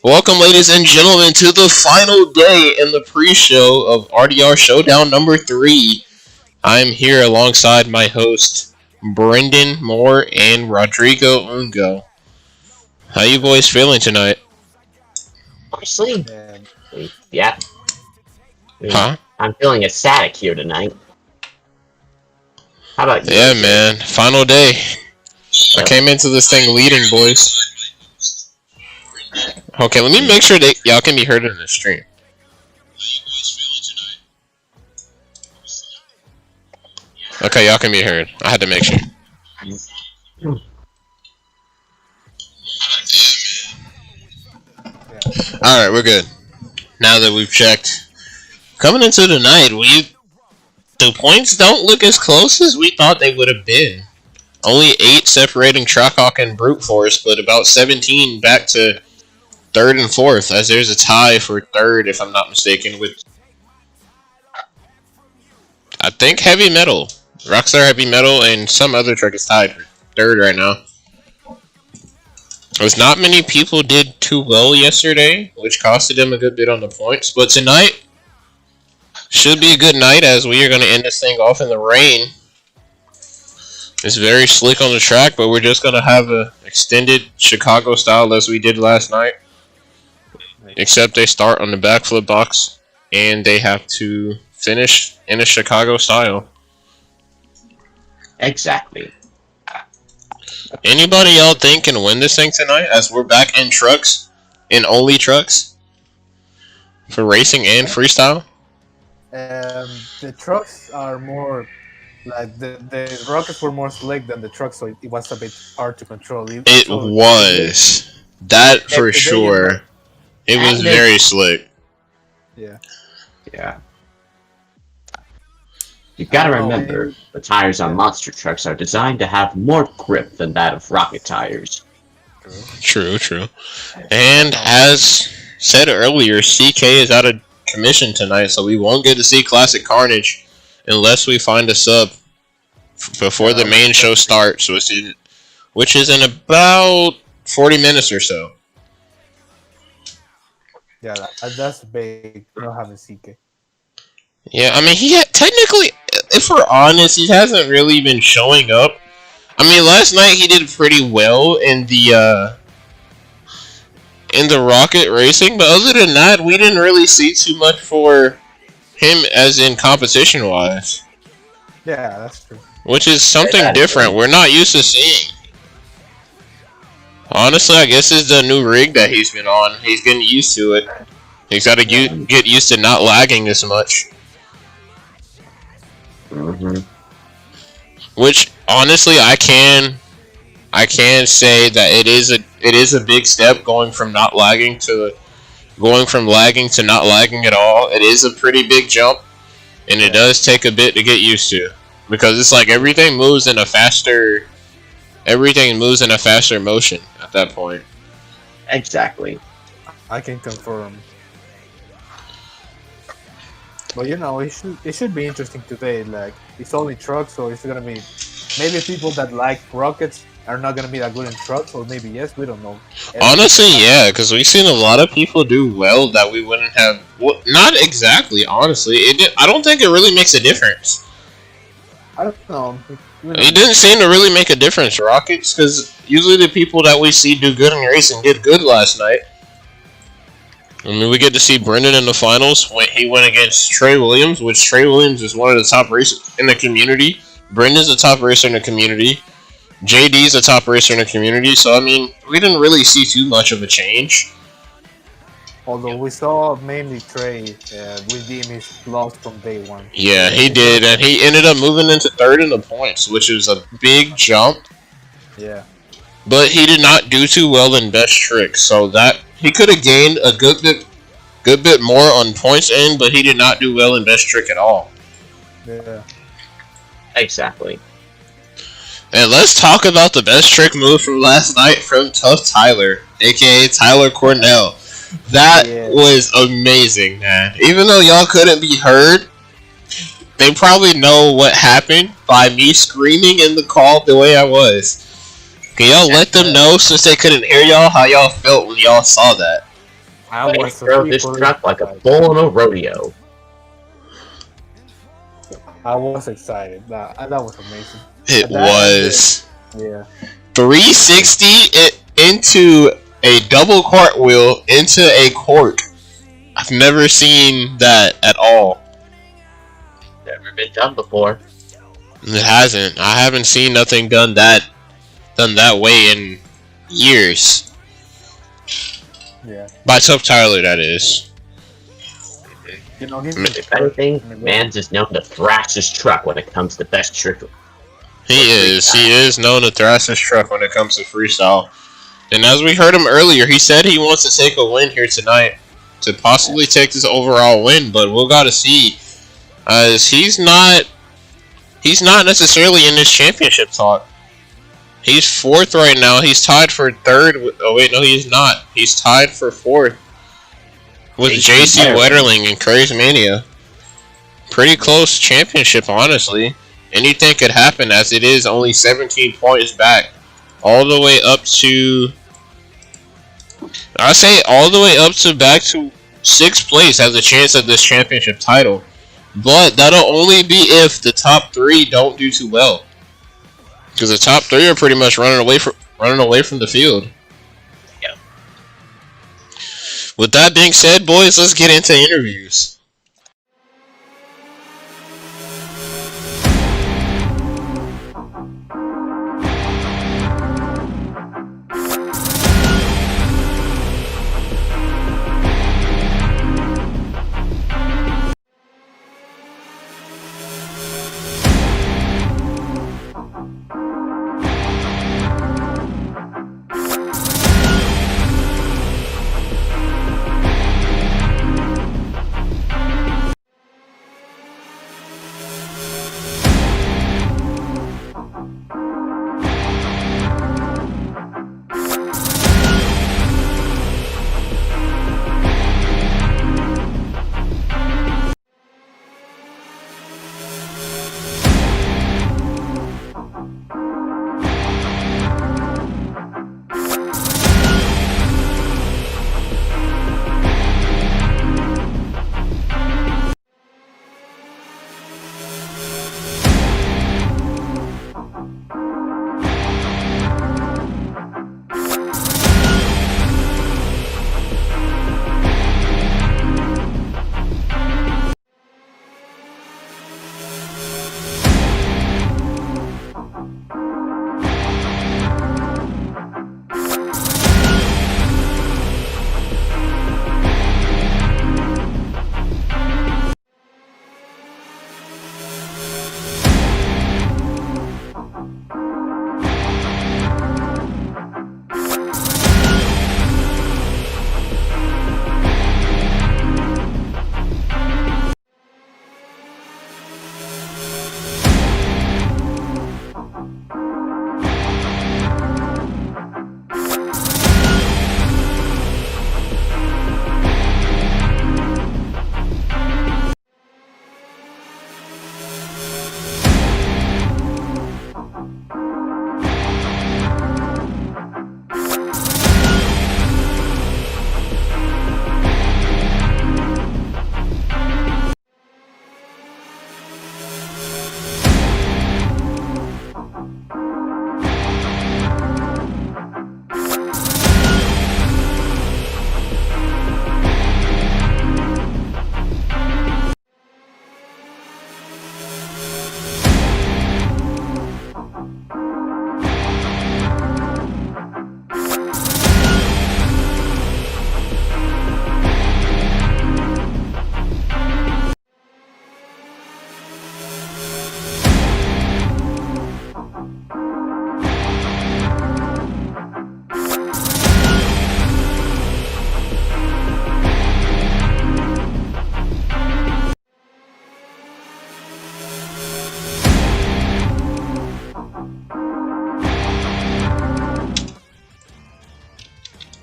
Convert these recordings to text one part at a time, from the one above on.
Welcome, ladies and gentlemen, to the final day in the pre-show of RDR Showdown number 3. I'm here alongside my host, Brendan Moore and Rodrigo Ungo. How you boys feeling tonight? Honestly, yeah. Huh? I'm feeling ecstatic here tonight. How about you? Yeah, man. Final day. I came into this thing leading, boys. Okay, let me make sure that y'all can be heard in the stream. Okay, y'all can be heard. I had to make sure. Alright, we're good. Now that we've checked. Coming into tonight, the points don't look as close as we thought they would have been. Only 8 separating Trackhawk and Brute Force, but about 17 back to 3rd and 4th, as there's a tie for 3rd, if I'm not mistaken, with, I think, Heavy Metal. Rockstar Heavy Metal and some other truck is tied for 3rd right now. There's not many people did too well yesterday, which costed them a good bit on the points, but tonight should be a good night, as we are going to end this thing off in the rain. It's very slick on the track, but we're just going to have an extended Chicago style as we did last night. Except they start on the backflip box, and they have to finish in a Chicago style. Exactly. Anybody y'all think can win this thing tonight, as we're back in trucks? In only trucks? For racing and freestyle? The trucks are more, like, the rockets were more slick than the trucks, so it was a bit hard to control. It was. That for sure. It was very slick. Yeah. You gotta remember, the tires on monster trucks are designed to have more grip than that of rocket tires. True. And as said earlier, CK is out of commission tonight, so we won't get to see Classic Carnage unless we find a sub before the main show starts, which is in about 40 minutes or so. Yeah, that's big, not having CK. Yeah, I mean, technically, if we're honest, he hasn't really been showing up. I mean, last night he did pretty well in the rocket racing, but other than that, we didn't really see too much for him as in competition-wise. Yeah, that's true. Which is something different. We're not used to seeing. Honestly, I guess it's the new rig that he's been on. He's getting used to it. He's got to get used to not lagging this much. Which, honestly, I can say that it is a big step going from not lagging to not lagging at all. It is a pretty big jump, and it does take a bit to get used to, because it's like everything moves in a faster motion at that point. Exactly. I can confirm. But it should be interesting today. Like, it's only trucks, so it's gonna be, maybe people that like rockets are not gonna be that good in trucks, or maybe yes, we don't know. Honestly, yeah, because we've seen a lot of people do well that we wouldn't have. Well, not exactly. Honestly, I don't think it really makes a difference. I don't know. It didn't seem to really make a difference, Rockets, because usually the people that we see do good in racing did good last night. I mean, we get to see Brendan in the finals. He went against Trey Williams, which Trey Williams is one of the top racers in the community. Brendan's a top racer in the community. JD's a top racer in the community. So, I mean, we didn't really see too much of a change. Although we saw mainly Trey redeem his loss from day one. Yeah, he did, and he ended up moving into 3rd in the points, which is a big jump. Yeah. But he did not do too well in best trick, so that he could have gained a good bit more on points end, but he did not do well in best trick at all. Yeah. Exactly. And let's talk about the best trick move from last night from Tough Tyler, aka Tyler Cornell. That was amazing, man. Even though y'all couldn't be heard, they probably know what happened by me screaming in the call the way I was. Can y'all let them know, since they couldn't hear y'all, how y'all felt when y'all saw that? I He was drove this super truck like a excited. bull in a rodeo. I was excited. That was amazing. It That and was yeah. 360 it into a double cartwheel into a cork. I've never seen that at all. Never been done before. It hasn't. I haven't seen nothing done that way in years. Yeah. By Tough Tyler, that is. You know, he's If anything, Mans is known to thrash his truck when it comes to best trick. He is known to thrash his truck when it comes to freestyle. And as we heard him earlier, he said he wants to take a win here tonight to possibly take this overall win, but we'll gotta see. As he's not necessarily in this championship talk. He's 4th right now. He's tied for 3rd. Oh wait, no, he's not. He's tied for 4th with JC Wetterling and Craze Mania. Pretty close championship, honestly. Anything could happen, as it is only 17 points back, all the way up to. I say all the way up to back to 6th place has a chance at this championship title. But that'll only be if the top 3 don't do too well, because the top 3 are pretty much running away from the field. Yeah. With that being said, boys, let's get into interviews.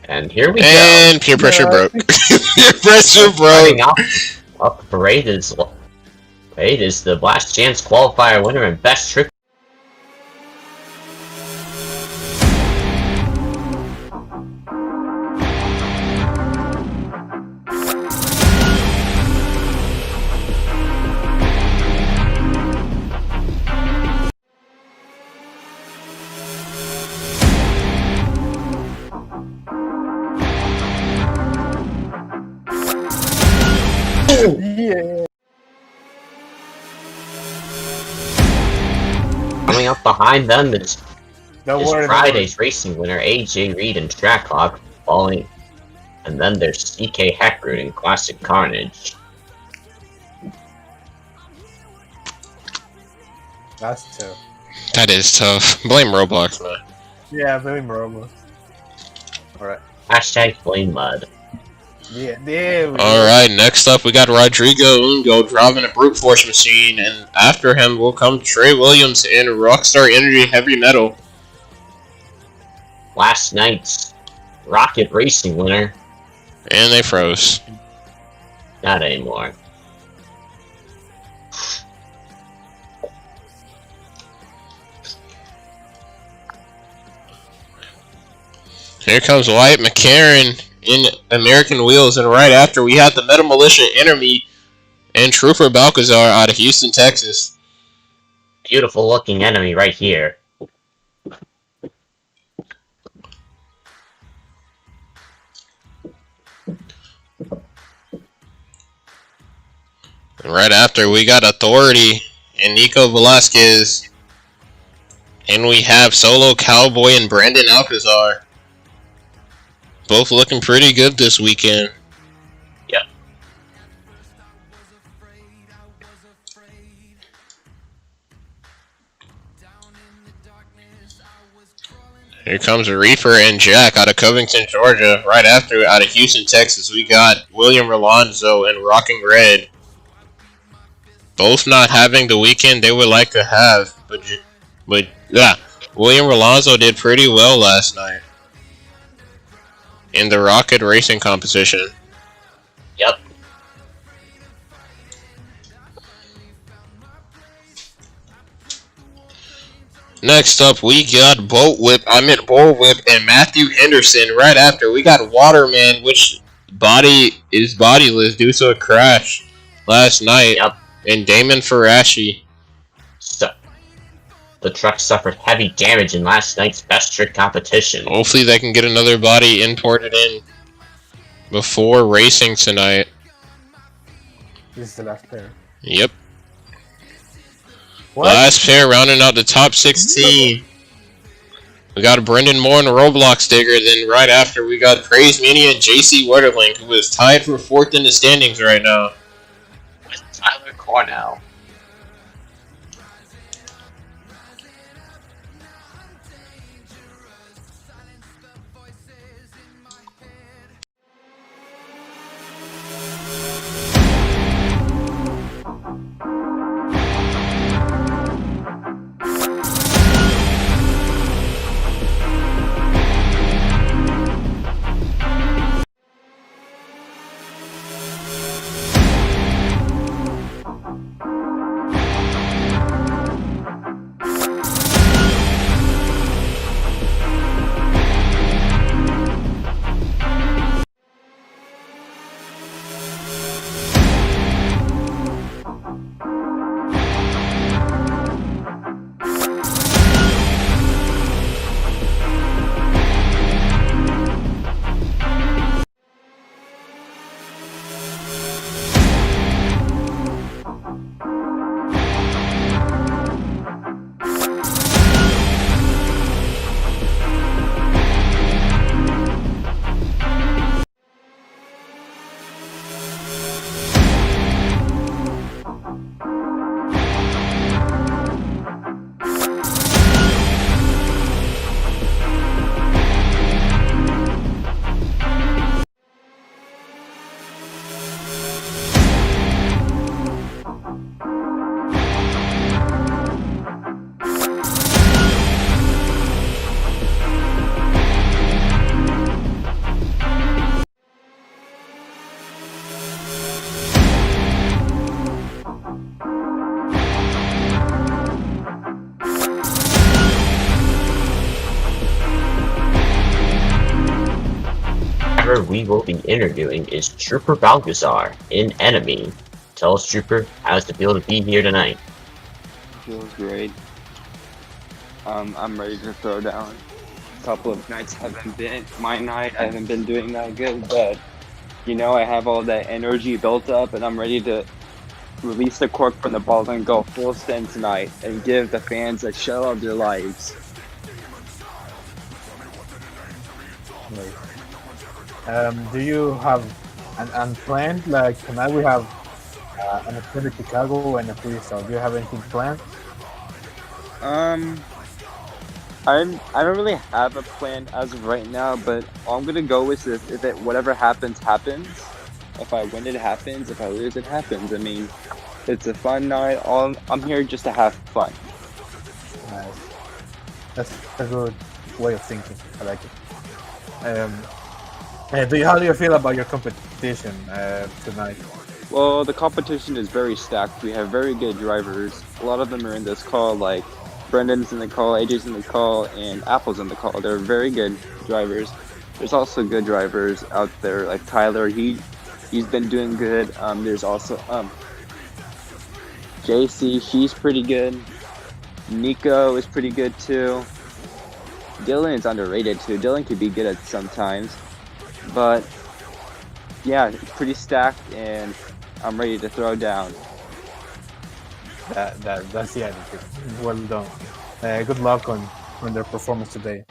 And here we And go. peer pressure broke. Peer pressure broke. Starting off the parade is the Last Chance qualifier winner and best trick. Yeah. Coming up behind them is Don't is worry. Friday's racing winner AJ Reed and Trackhawk falling, and then there's CK Heckroot in Classic Carnage. That's tough. That is tough. Blame Roblox, man. Yeah, very Robo. Alright. Hashtag Flame Mud. Yeah, there we go. Alright, next up we got Rodrigo Ungo driving a brute force machine, and after him will come Trey Williams in Rockstar Energy Heavy Metal. Last night's Rocket Racing winner. And they froze. Not anymore. Here comes Wyatt McCarron in American Wheels, and right after we had the Metal Militia Enemy and Trooper Balcazar out of Houston, Texas. Beautiful looking enemy right here. And right after we got Authority and Nico Velasquez, and we have Solo Cowboy and Brandon Alcazar. Both looking pretty good this weekend. Yep. Here comes Reefer and Jack out of Covington, Georgia. Right after, out of Houston, Texas, we got William Rolonzo and Rocking Red. Both not having the weekend they would like to have, but yeah, William Rolonzo did pretty well last night in the Rocket Racing competition. Yep. Next up, we got Bull Whip and Matthew Henderson. Right after, we got Waterman, which is bodiless due to a crash last night. Yep. And Damon Farashi. So, the truck suffered heavy damage in last night's best trick competition. Hopefully they can get another body imported in before racing tonight. This is the last pair. Yep. What? Last pair rounding out the top 16. We got Brendan Moore and Roblox Digger. Then right after we got Praise Mania and JC Wetterling, who is tied for 4th in the standings right now. With Tyler Cornell. We will be interviewing is Trooper Balgazar in Enemy. Tell us, Trooper, how's it feel to be here tonight? Feels great. I'm ready to throw down. A couple of nights haven't been my night. I haven't been doing that good, but I have all that energy built up, and I'm ready to release the cork from the ball and go full send tonight and give the fans a show of their lives. Do you have an unplanned, like tonight we have an extended Chicago and a freestyle. Do you have anything planned? I don't really have a plan as of right now, but all I'm gonna go with is if it whatever happens happens. If I win, it happens. If I lose, it happens. I mean, it's a fun night. I'm here just to have fun. Nice. That's a good way of thinking. I like it. How do you feel about your competition tonight? Well, the competition is very stacked. We have very good drivers. A lot of them are in this call, like Brendan's in the call, AJ's in the call, and Apple's in the call. They're very good drivers. There's also good drivers out there, like Tyler. He's been doing good. There's also JC. He's pretty good. Nico is pretty good too. Dylan is underrated too. Dylan could be good at sometimes, but yeah, it's pretty stacked, and I'm ready to throw down. That's the attitude. Well done. Good luck on their performance today.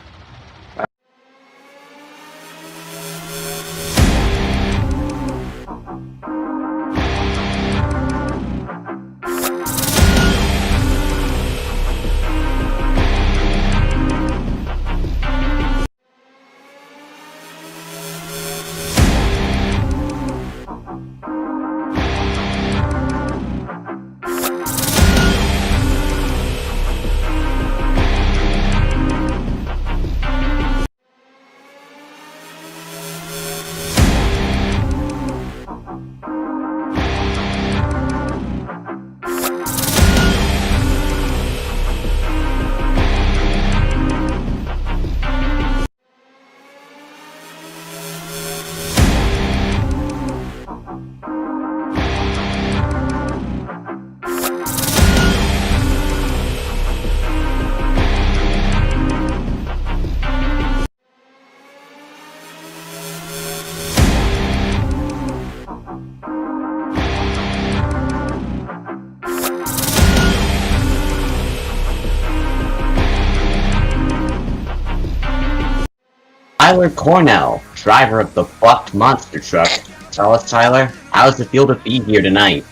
Tyler Cornell, driver of the Bucked Monster Truck. Tell us, Tyler, how does it feel to be here tonight?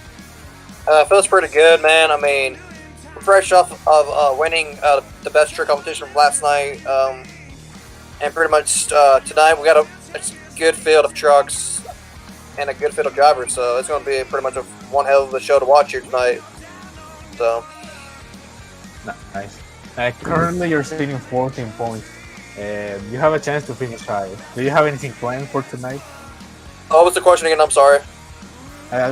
Feels pretty good, man. I mean, we're fresh off of winning the best trick competition from last night, and pretty much tonight we got a good field of trucks and a good field of drivers, so it's going to be pretty much one hell of a show to watch here tonight. So Nice. Currently, you're sitting 14 points. You have a chance to finish high. Do you have anything planned for tonight? what was the question again? I'm sorry.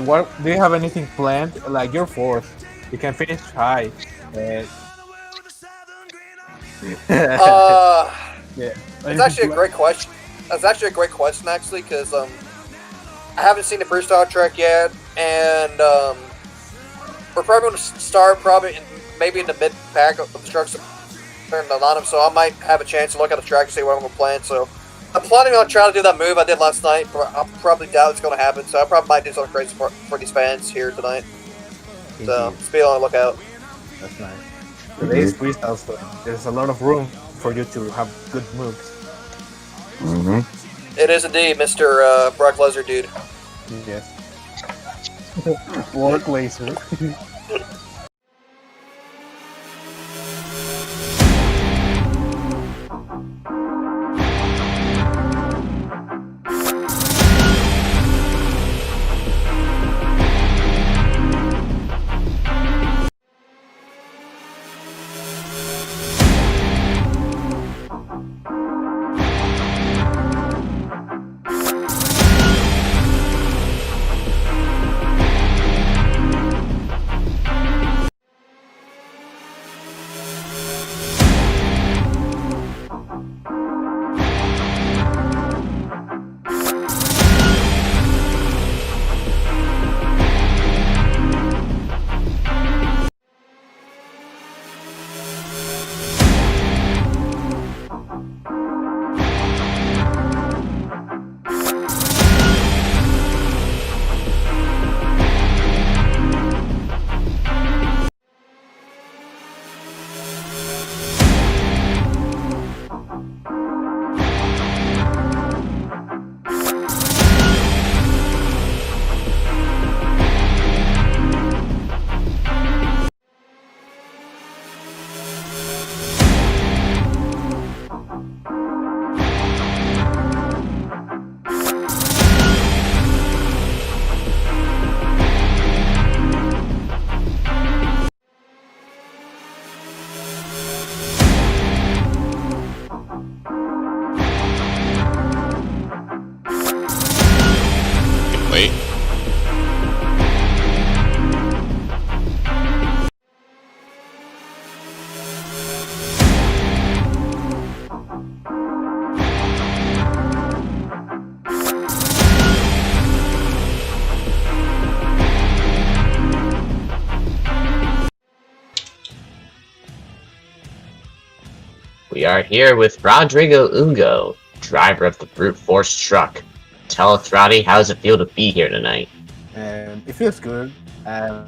What do you have anything planned? Like you're fourth, you can finish high. Yeah. Yeah. It's actually a great question. That's actually a great question, actually, because I haven't seen the freestyle track yet, and we're probably going to start maybe in the mid pack of the trucks in the lineup, so I might have a chance to look at the track and see what I'm going to plan. So I'm planning on trying to do that move I did last night, but I probably doubt it's going to happen. So I probably might do something crazy for these fans here tonight. So just be on the lookout. That's nice. Today's freestyle, so there's a lot of room for you to have good moves. It is indeed, Mr. Brock Lesnar, dude. Yes. Work laser. we are here with Rodrigo Ungo, driver of the Brute Force truck. Tell us, Roddy, how does it feel to be here tonight? It feels good. I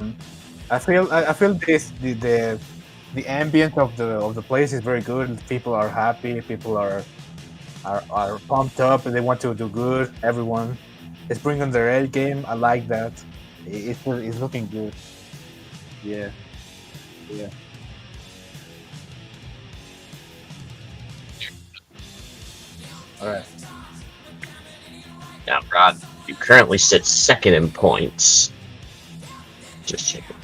feel the ambience of the place is very good. People are happy. People are pumped up and they want to do good. Everyone is bringing their A game. I like that. It's looking good. Yeah. All right. Now, Rod, you currently sit second in points. Just checking.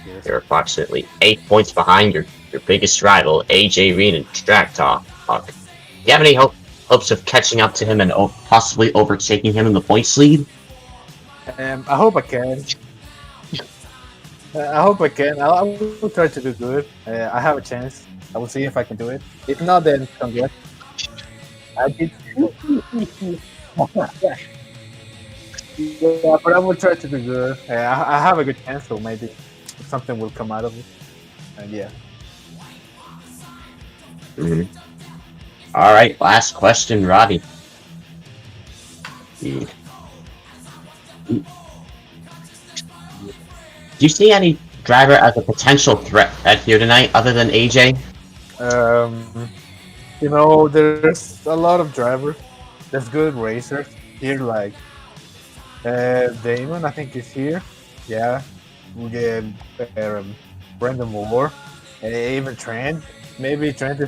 Yes. You're approximately 8 points behind your biggest rival, AJ Reed and Track Talk. Do you have any hopes of catching up to him and possibly overtaking him in the points lead? I hope I can. I hope I can. I will try to do good. I have a chance. I will see if I can do it. If not, then congrats. I did. Yeah, but I will try to do good. I have a good chance, so maybe something will come out of it. And yeah. All right, last question, Roddy. Do you see any driver as a potential threat here tonight other than AJ? There's a lot of drivers. There's good racers here, like Damon, I think is here. Yeah, we get Brendan Moore, and even Trent. Maybe Trent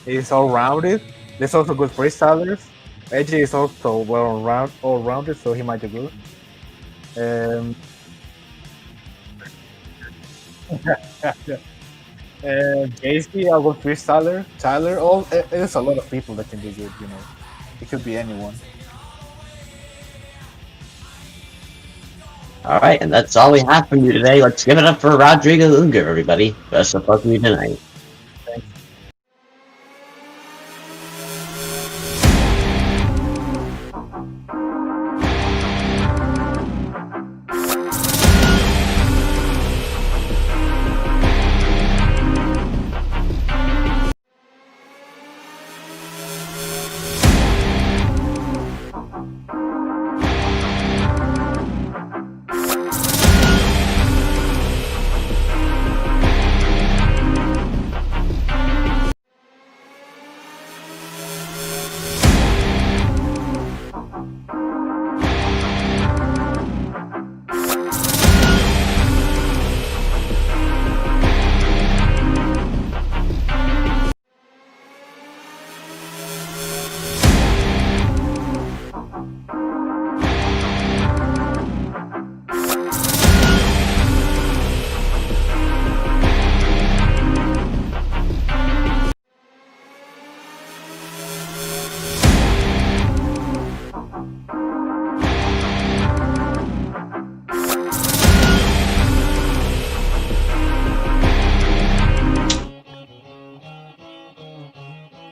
is all rounded. There's also good freestylers. AJ is also all rounded, so he might do good. JC, I'll go freestyler. Tyler, there's a lot of people that can do good. It could be anyone. All right, and that's all we have from you today. Let's give it up for Rodrigo Unger, everybody. Best of luck to you tonight.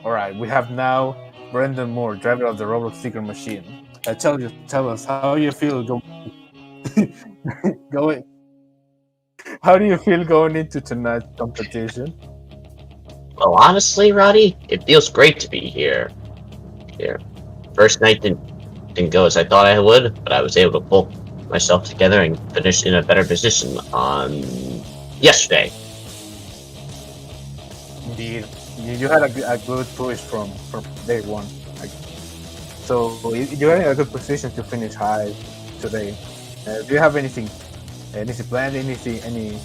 Alright, we have now Brendan Moore, driver of the Roblox sticker machine. Tell us how you feel going. How do you feel going into tonight's competition? Well, honestly, Roddy, it feels great to be here. First night didn't go as I thought I would, but I was able to pull myself together and finish in a better position on yesterday. Indeed, you had a good push from day one. So you're in a good position to finish high today. Do you have anything planned? Any?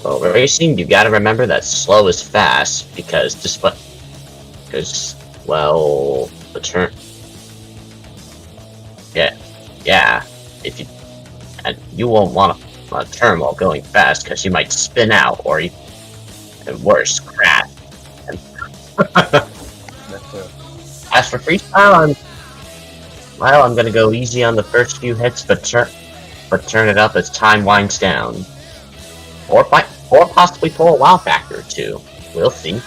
Well, racing, you gotta remember that slow is fast because the turn. Yeah. If you won't want to turn while going fast because you might spin out or and worse, crash. As for freestyle, I'm gonna go easy on the first few hits, but turn it up as time winds down, or possibly pull a wow factor or two. We'll see.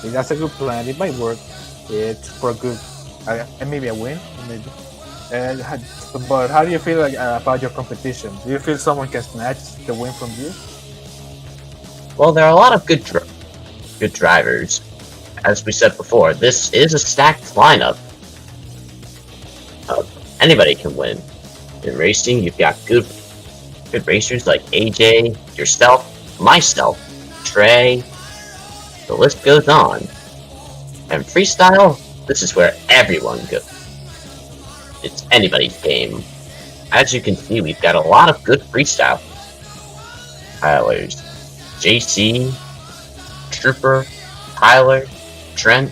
That's a good plan. It might work. It's for a good, maybe a win, maybe. But how do you feel about your competition? Do you feel someone can snatch the win from you? Well, there are a lot of good drivers. As we said before, this is a stacked lineup. Anybody can win. In racing, you've got good racers like AJ, yourself, myself, Trey. The list goes on. And freestyle, this is where everyone goes. It's anybody's game. As you can see, we've got a lot of good freestyle pilers. JC, Trooper, Tyler, Trent,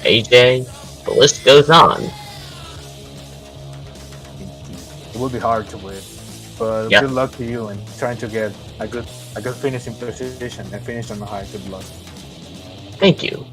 AJ, the list goes on. It will be hard to win, but Yep. good luck to you in trying to get a good finishing position and finish on a high. Good luck. Thank you.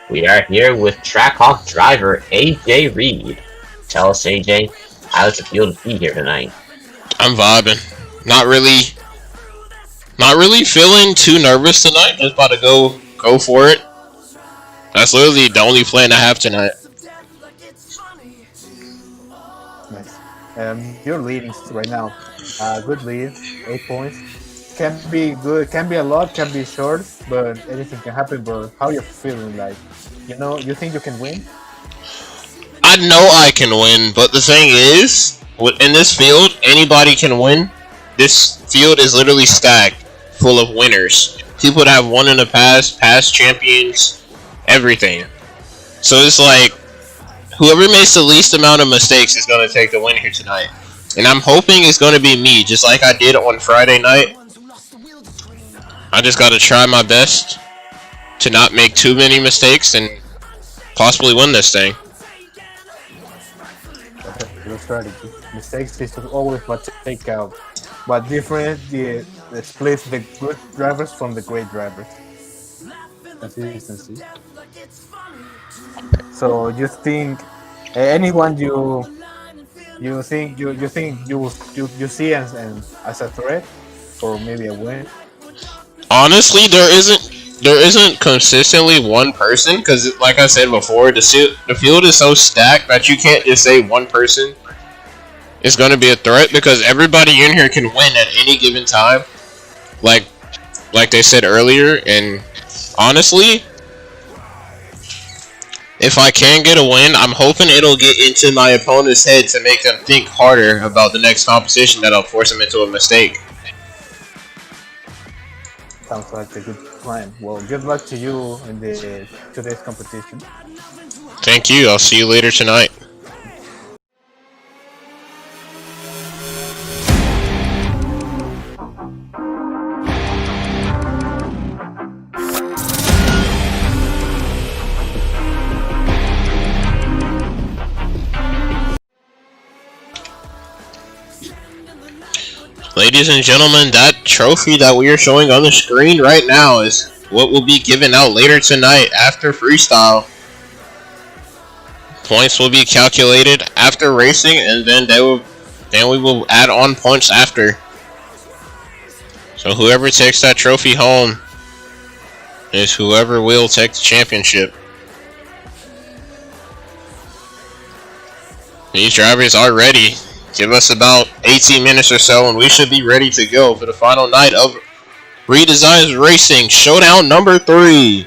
We are here with Trackhawk driver AJ Reed. Tell us, AJ, how does it feel to be here tonight? I'm vibing. Not really feeling too nervous tonight. Just about to go for it. That's literally the only plan I have tonight. Nice. You're leading right now. Good lead, 8 points. Can be good, can be a lot, can be short, but anything can happen. But how you feeling? Like, you think you can win? I know I can win, but the thing is, in this field, anybody can win. This field is literally stacked, full of winners. People that have won in the past champions, everything. So it's like, whoever makes the least amount of mistakes is going to take the win here tonight. And I'm hoping it's going to be me, just like I did on Friday night. I just got to try my best to not make too many mistakes and possibly win this thing. Good strategy. Mistakes is always what take out. But different, the splits the good drivers from the great drivers. Consistency. So you think anyone you think you see as a threat or maybe a win? Honestly, there isn't consistently one person, because like I said before, the field is so stacked that you can't just say one person is going to be a threat, because everybody in here can win at any given time, like they said earlier. And honestly, if I can get a win, I'm hoping it'll get into my opponent's head to make them think harder about the next competition that'll force them into a mistake. Sounds like a good plan. Well, good luck to you in today's competition. Thank you. I'll see you later tonight. Ladies and gentlemen, that trophy that we are showing on the screen right now is what will be given out later tonight after freestyle. Points will be calculated after racing, and then we will add on points after. So whoever takes that trophy home is whoever will take the championship. These drivers are ready Give us about 18 minutes or so, and we should be ready to go for the final night of Redesigns Racing Showdown number 3.